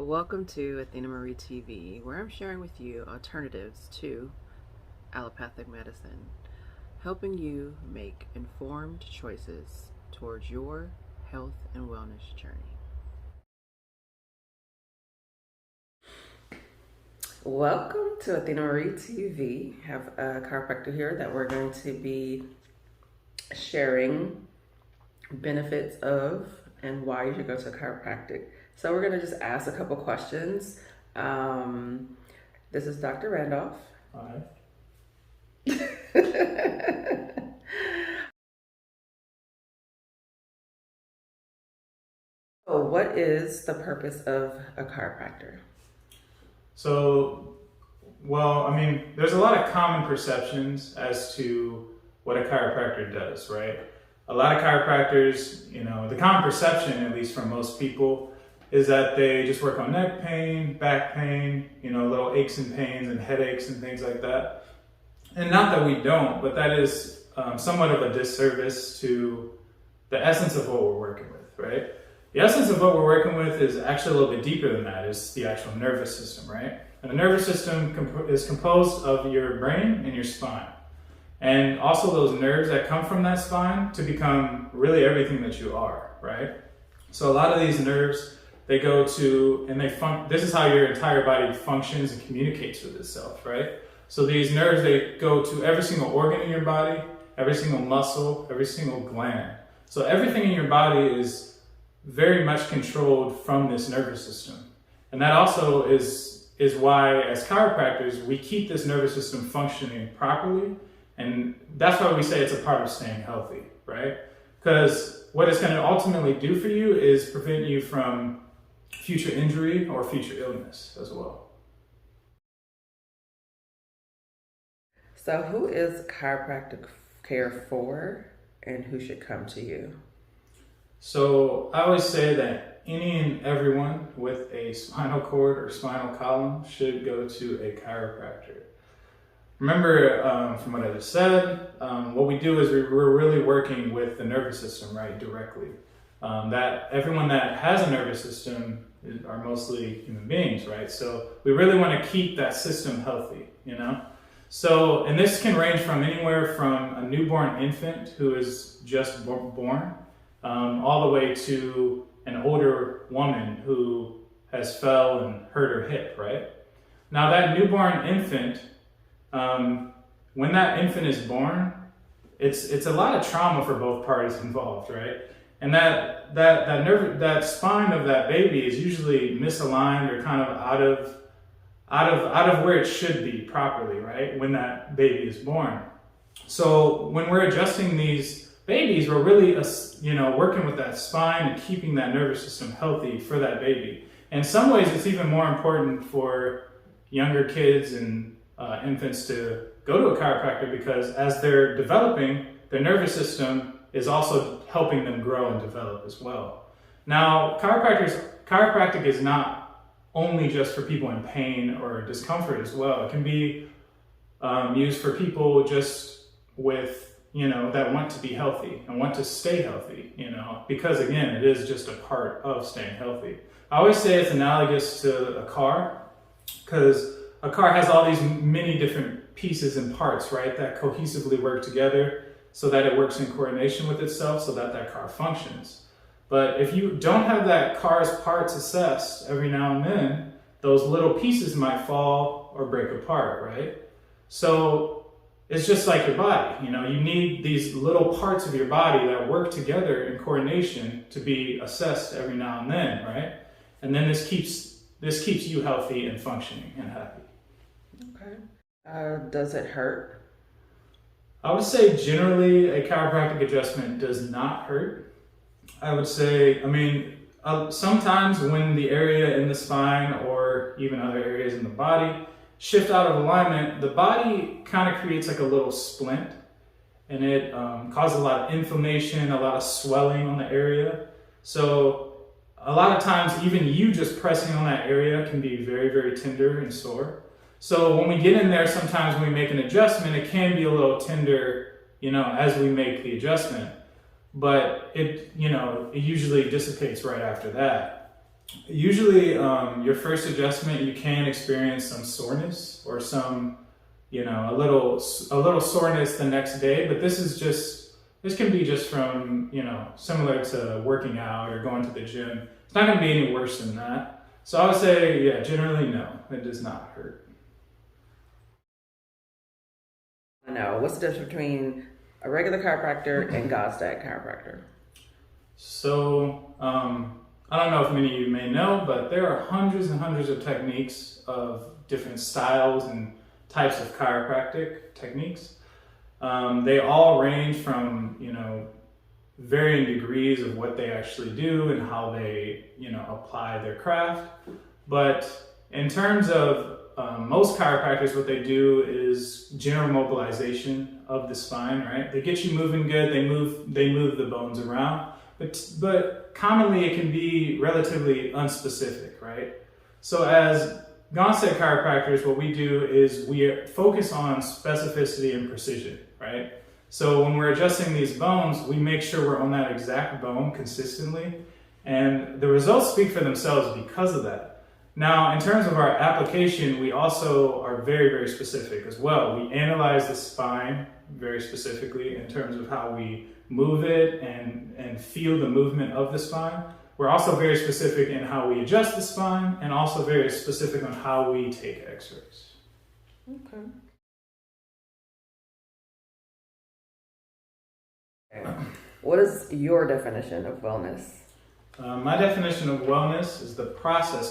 Welcome to Athena Marie TV, where I'm sharing with you alternatives to allopathic medicine, helping you make informed choices towards your health and wellness journey. Welcome to Athena Marie TV. I have a chiropractor here that we're going to be sharing benefits of and why you should go to a chiropractic. So we're going to just ask a couple questions. This is Dr. Randolph. Hi. So what is the purpose of a chiropractor? There's a lot of common perceptions as to what a chiropractor does, right? A lot of chiropractors, the common perception, at least from most people, is that they just work on neck pain, back pain, little aches and pains and headaches and things like that. And not that we don't, but that is somewhat of a disservice to the essence of what we're working with, right? The essence of what we're working with is actually a little bit deeper than that. It's the actual nervous system, right? And the nervous system is composed of your brain and your spine. And also those nerves that come from that spine to become really everything that you are, right? So a lot of these nerves, they go to, and this is how your entire body functions and communicates with itself, right? So these nerves, they go to every single organ in your body, every single muscle, every single gland. So everything in your body is very much controlled from this nervous system. And that also is why, as chiropractors, we keep this nervous system functioning properly. And that's why we say it's a part of staying healthy, right? Because what it's going to ultimately do for you is prevent you from future injury or future illness as well. So who is chiropractic care for and who should come to you? So I always say that any and everyone with a spinal cord or spinal column should go to a chiropractor. Remember, from what I just said, what we do is we're really working with the nervous system, right, directly. That everyone that has a nervous system are mostly human beings, right? So we really want to keep that system healthy, So, and this can range from anywhere from a newborn infant who is just born, all the way to an older woman who has fell and hurt her hip, right? Now that newborn infant, when that infant is born, it's a lot of trauma for both parties involved, right? And that spine of that baby is usually misaligned or kind of out of where it should be properly, right? When that baby is born. So when we're adjusting these babies, we're really, working with that spine and keeping that nervous system healthy for that baby. In some ways, it's even more important for younger kids and infants to go to a chiropractor because as they're developing, their nervous system is also helping them grow and develop as well. Now, chiropractic is not only just for people in pain or discomfort as well. It can be used for people just with, that want to be healthy and want to stay healthy, because again, it is just a part of staying healthy. I always say it's analogous to a car because a car has all these many different pieces and parts, right, that cohesively work together so that it works in coordination with itself so that that car functions. But if you don't have that car's parts assessed every now and then, those little pieces might fall or break apart, right? So it's just like your body, you need these little parts of your body that work together in coordination to be assessed every now and then, right? And then this keeps you healthy and functioning and happy. Okay. Does it hurt? I would say generally a chiropractic adjustment does not hurt. I would say, sometimes when the area in the spine or even other areas in the body shift out of alignment, the body kind of creates like a little splint and it causes a lot of inflammation, a lot of swelling on the area. So a lot of times even you just pressing on that area can be very, very tender and sore. So when we get in there, sometimes when we make an adjustment, it can be a little tender, as we make the adjustment. But it usually dissipates right after that. Usually, your first adjustment, you can experience some soreness or some, a little soreness the next day. But this can be just from, similar to working out or going to the gym. It's not going to be any worse than that. So I would say, yeah, generally no, it does not hurt. I know. What's the difference between a regular chiropractor and God's Dad chiropractor? So, I don't know if many of you may know, but there are hundreds and hundreds of techniques of different styles and types of chiropractic techniques. They all range from, varying degrees of what they actually do and how they, apply their craft. But in terms of most chiropractors, what they do is general mobilization of the spine, right? They get you moving good, they move the bones around. But commonly it can be relatively unspecific, right? So as Gonstead chiropractors, what we do is we focus on specificity and precision, right? So when we're adjusting these bones, we make sure we're on that exact bone consistently, and the results speak for themselves because of that. Now, in terms of our application, we also are very, very specific as well. We analyze the spine very specifically in terms of how we move it and feel the movement of the spine. We're also very specific in how we adjust the spine and also very specific on how we take x-rays. Okay. What is your definition of wellness? My definition of wellness is the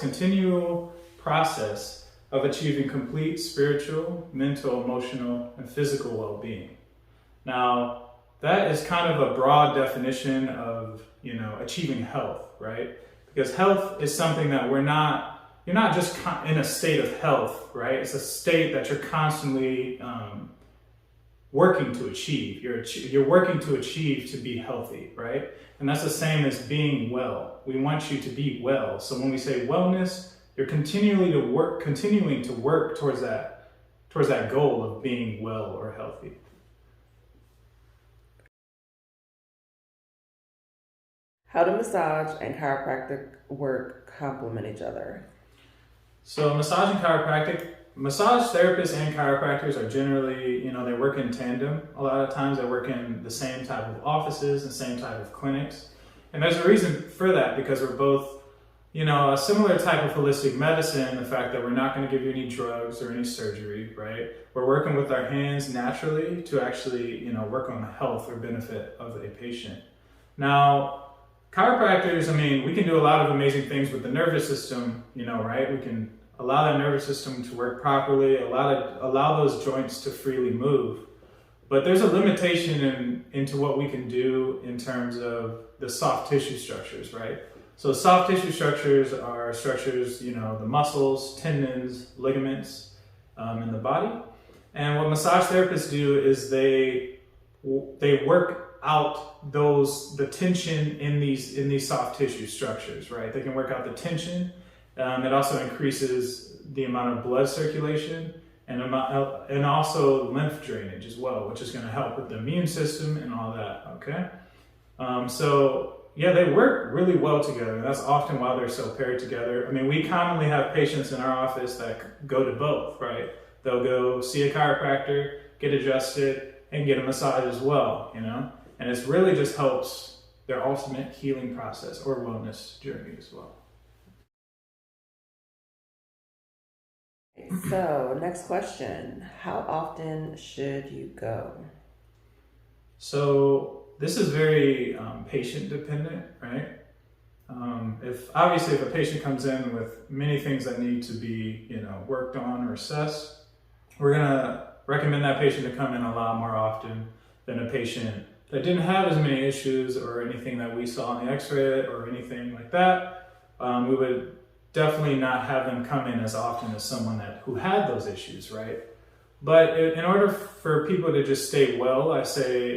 continual process of achieving complete spiritual, mental, emotional, and physical well-being. Now, that is kind of a broad definition of, achieving health, right? Because health is something that you're not just in a state of health, right? It's a state that you're constantly working to achieve. You're working to achieve to be healthy, right? And that's the same as being well. We want you to be well. So when we say wellness, you're continuing to work towards that goal of being well or healthy. How do massage and chiropractic work complement each other? So massage therapists and chiropractors are generally, they work in tandem. A lot of times they work in the same type of offices and same type of clinics. And there's a reason for that, because we're both, a similar type of holistic medicine, the fact that we're not going to give you any drugs or any surgery, right? We're working with our hands naturally to actually, work on the health or benefit of a patient. Now, chiropractors, we can do a lot of amazing things with the nervous system, right? We can allow that nervous system to work properly, allow those joints to freely move. But there's a limitation into what we can do in terms of the soft tissue structures, right? So soft tissue structures are structures, the muscles, tendons, ligaments in the body. And what massage therapists do is they work out the tension in these soft tissue structures, right? They can work out the tension. It also increases the amount of blood circulation and also lymph drainage as well, which is going to help with the immune system and all that, okay? So yeah, they work really well together. And that's often why they're so paired together. We commonly have patients in our office that go to both, right? They'll go see a chiropractor, get adjusted, and get a massage as well, And it really just helps their ultimate healing process or wellness journey as well. So, next question. How often should you go? So, this is very patient dependent, right? If a patient comes in with many things that need to be, worked on or assessed, we're gonna recommend that patient to come in a lot more often than a patient that didn't have as many issues or anything that we saw on the x-ray or anything like that. We would definitely not have them come in as often as someone who had those issues, right? But in order for people to just stay well, I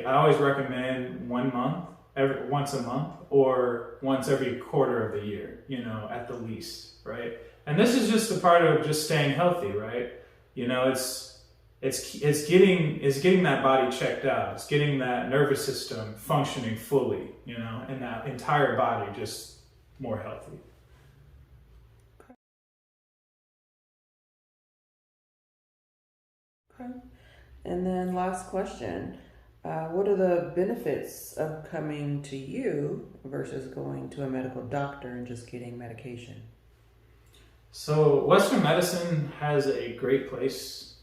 always recommend once a month or once every quarter of the year, at the least, right? And this is just a part of just staying healthy, right? It's getting that body checked out. It's getting that nervous system functioning fully, and that entire body just more healthy. Okay. And then last question. What are the benefits of coming to you versus going to a medical doctor and just getting medication? So Western medicine has a great place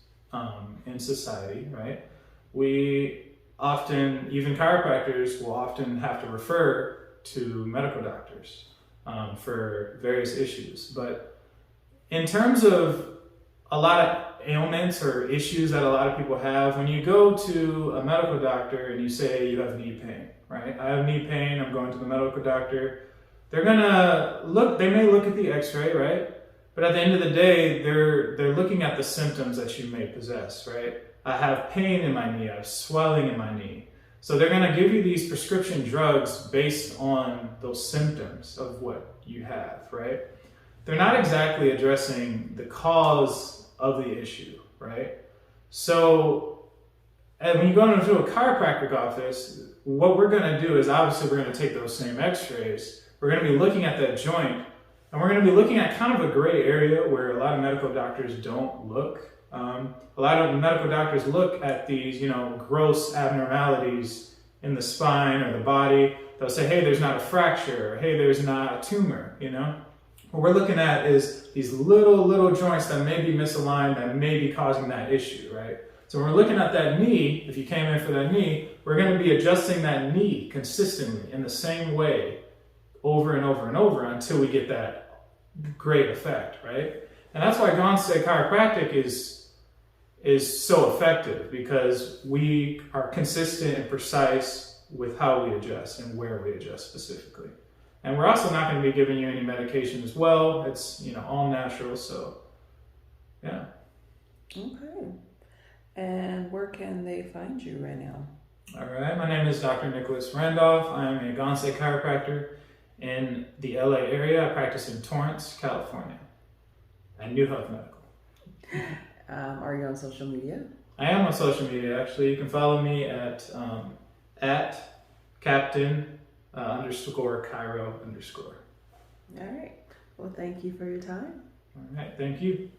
in society, right? We often, even chiropractors will often have to refer to medical doctors for various issues. But in terms of a lot of ailments or issues that a lot of people have, when you go to a medical doctor and you say you have knee pain, right? I have knee pain, I'm going to the medical doctor. They're gonna look, they may look at the x-ray, right? But at the end of the day, they're looking at the symptoms that you may possess, right? I have pain in my knee, I have swelling in my knee. So they're gonna give you these prescription drugs based on those symptoms of what you have, right? They're not exactly addressing the cause of the issue, right? So, and when you go into a chiropractic office, what we're gonna do is obviously we're gonna take those same x-rays, we're gonna be looking at that joint, and we're gonna be looking at kind of a gray area where a lot of medical doctors don't look. A lot of medical doctors look at these, gross abnormalities in the spine or the body. They'll say, hey, there's not a fracture, or hey, there's not a tumor, What we're looking at is these little joints that may be misaligned, that may be causing that issue, right? So when we're looking at that knee, if you came in for that knee, we're going to be adjusting that knee consistently in the same way over and over and over until we get that great effect, right? And that's why Gonse chiropractic is so effective, because we are consistent and precise with how we adjust and where we adjust specifically. And we're also not going to be giving you any medication as well. It's, all natural, so yeah. Okay. And where can they find you right now? All right, my name is Dr. Nicholas Randolph. I'm a Gonse chiropractor in the LA area. I practice in Torrance, California, at New Health Medical. Are you on social media? I am on social media, actually. You can follow me at Captain _Chiro_. All right. Well, thank you for your time. All right, thank you.